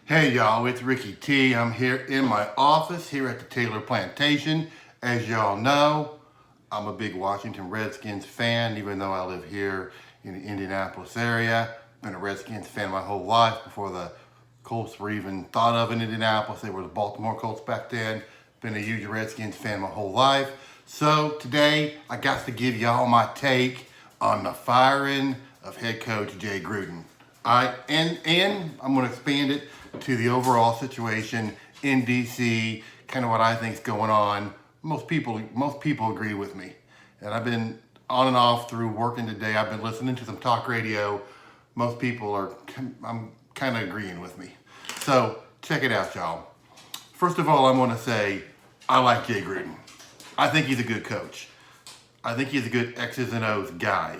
Hey y'all, it's Ricky T. I'm here in my office here at the Taylor Plantation. As y'all know, I'm a big Washington Redskins fan, even though I live here in the Indianapolis area. Been a Redskins fan my whole life before the Colts were even thought of in Indianapolis. They were the Baltimore Colts back then. Been a huge Redskins fan my whole life. So today, I got to give y'all my take on the firing of head coach Jay Gruden. All right, and I'm going to expand it to the overall situation in DC, kind of what I think is going on. Most people agree with me, and I've been on and off through working today. I've been listening to some talk radio. Most people I'm kind of agreeing with me. So check it out, y'all. First of all, I'm going to say I like Jay Gruden. I think he's a good coach. I think he's a good X's and O's guy.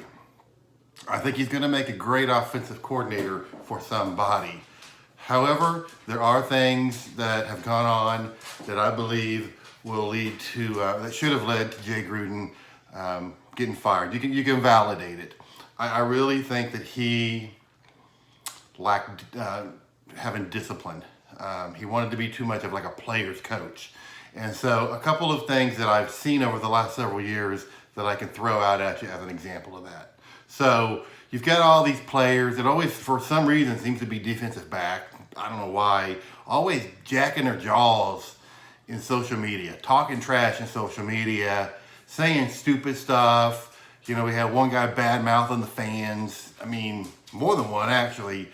I think he's going to make a great offensive coordinator for somebody. However, there are things that have gone on that I believe will lead to, that should have led to Jay Gruden getting fired. You can validate it. I really think that he lacked having discipline. He wanted to be too much of like a player's coach. And so a couple of things that I've seen over the last several years that I can throw out at you as an example of that. So you've got all these players that always, for some reason, seems to be defensive back. I don't know why. Always jacking their jaws in social media, talking trash in social media, saying stupid stuff. You know, we had one guy bad mouthing the fans. I mean, more than one actually.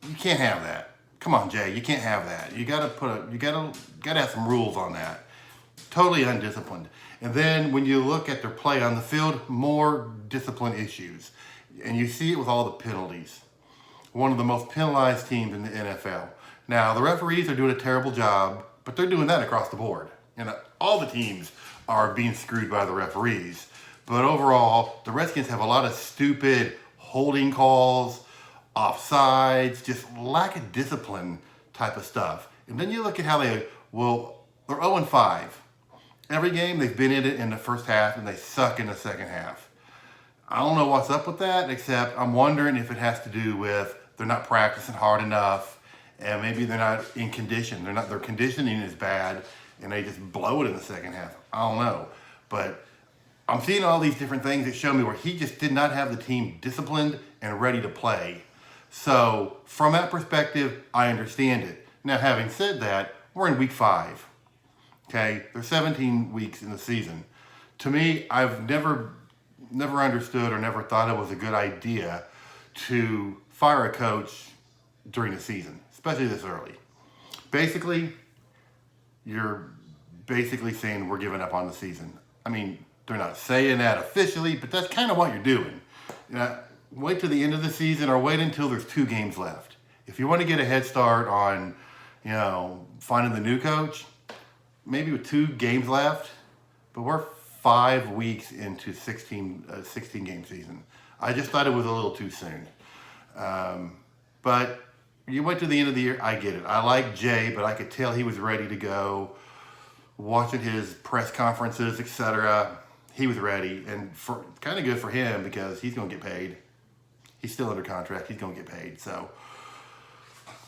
You can't have that. Come on, Jay. You can't have that. You gotta have some rules on that. Totally undisciplined. And then when you look at their play on the field, more discipline issues. And you see it with all the penalties. One of the most penalized teams in the NFL. Now, the referees are doing a terrible job, but they're doing that across the board. You know, all the teams are being screwed by the referees. But overall, the Redskins have a lot of stupid holding calls, offsides, just lack of discipline type of stuff. And then you look at how they're 0-5. Every game they've been in it in the first half and they suck in the second half. I don't know what's up with that, except I'm wondering if it has to do with they're not practicing hard enough and maybe they're not in condition. Their conditioning is bad and they just blow it in the second half. I don't know. But I'm seeing all these different things that show me where he just did not have the team disciplined and ready to play. So from that perspective, I understand it. Now, having said that, we're in week 5. Okay, there's 17 weeks in the season. To me, I've never understood or never thought it was a good idea to fire a coach during the season, especially this early. Basically, you're basically saying we're giving up on the season. I mean, they're not saying that officially, but that's kind of what you're doing. You know, wait till the end of the season or wait until there's 2 games left. If you want to get a head start on, finding the new coach, maybe with 2 games left, but we're 5 weeks into 16 game season. I just thought it was a little too soon. But you went to the end of the year, I get it. I like Jay, but I could tell he was ready to go. Watching his press conferences, etc., he was ready, and kind of good for him because he's going to get paid. He's still under contract. He's going to get paid. So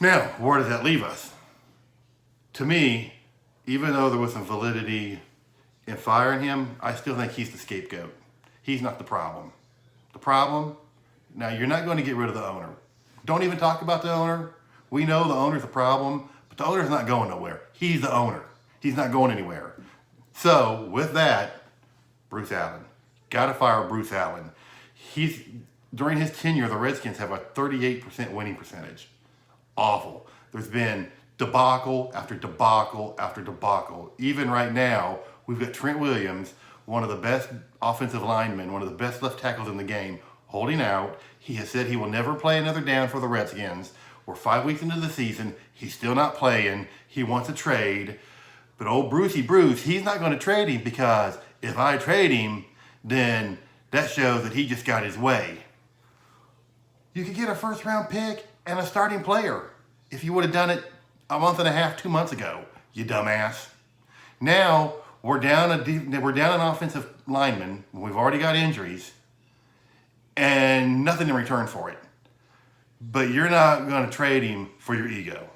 now, where does that leave us? To me, even though there was some validity in firing him, I still think he's the scapegoat. He's not the problem. The problem, now you're not going to get rid of the owner. Don't even talk about the owner. We know the owner's a problem, but the owner's not going nowhere. He's the owner. He's not going anywhere. So with that, Bruce Allen. Got to fire Bruce Allen. During his tenure, the Redskins have a 38% winning percentage. Awful. There's been debacle after debacle after debacle. Even right now, we've got Trent Williams, one of the best offensive linemen, one of the best left tackles in the game, holding out. He has said he will never play another down for the Redskins. We're 5 weeks into the season. He's still not playing. He wants a trade. But old Bruce, he's not going to trade him because if I trade him, then that shows that he just got his way. You could get a first-round pick and a starting player if you would have done it a month and a half, 2 months ago, you dumbass. Now, we're down an offensive lineman. We've already got injuries and nothing in return for it. But you're not going to trade him for your ego.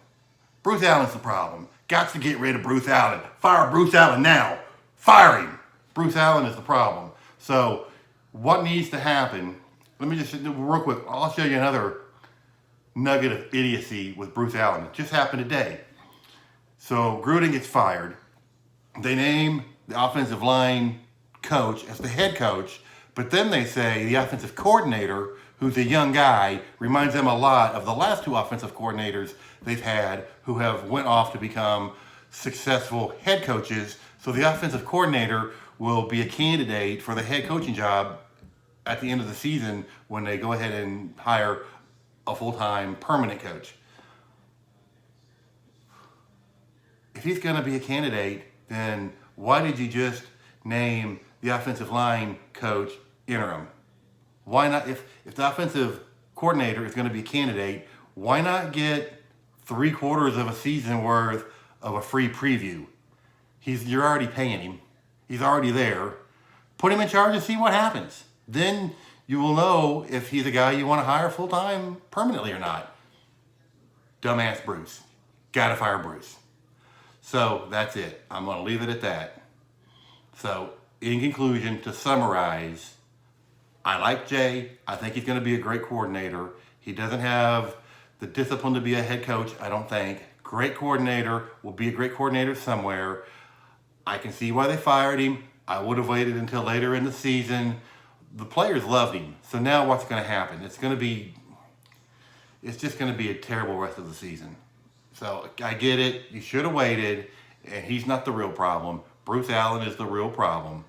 Bruce Allen's the problem. Got to get rid of Bruce Allen. Fire Bruce Allen now. Fire him. Bruce Allen is the problem. So what needs to happen, let me just, real quick, I'll show you another nugget of idiocy with Bruce Allen. It just happened today. So Gruden gets fired. They name the offensive line coach as the head coach, but then they say the offensive coordinator, who's a young guy, reminds them a lot of the last two offensive coordinators they've had who have went off to become successful head coaches. So the offensive coordinator will be a candidate for the head coaching job at the end of the season when they go ahead and hire a full-time permanent coach. If he's going to be a candidate, then why did you just name the offensive line coach interim? Why not, if the offensive coordinator is going to be a candidate, why not get 3/4 of a season worth of a free preview? You're already paying him. He's already there. Put him in charge and see what happens. Then you will know if he's a guy you want to hire full-time permanently or not. Dumbass Bruce. Gotta fire Bruce. So that's it. I'm going to leave it at that. So in conclusion, to summarize, I like Jay. I think he's going to be a great coordinator. He doesn't have the discipline to be a head coach, I don't think. Great coordinator, will be a great coordinator somewhere. I can see why they fired him. I would have waited until later in the season. The players loved him. So now what's going to happen? It's just going to be a terrible rest of the season. So I get it. You should have waited. And he's not the real problem. Bruce Allen is the real problem.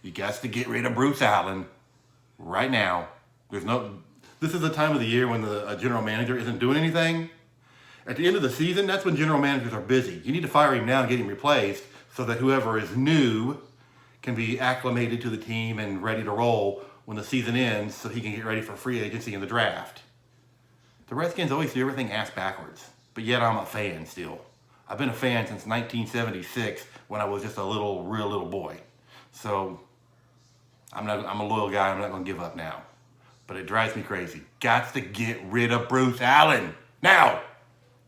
You got to get rid of Bruce Allen right now. This is the time of the year when the general manager isn't doing anything. At the end of the season, that's when general managers are busy. You need to fire him now and get him replaced so that whoever is new can be acclimated to the team and ready to roll when the season ends so he can get ready for free agency and the draft. The Redskins always do everything ass backwards, but yet I'm a fan still. I've been a fan since 1976 when I was just a real little boy. So I'm a loyal guy. I'm not going to give up now. But it drives me crazy. Got to get rid of Bruce Allen now.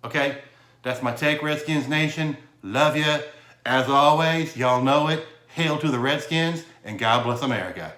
Okay? That's my take, Redskins Nation. Love ya. As always, y'all know it. Hail to the Redskins, and God bless America.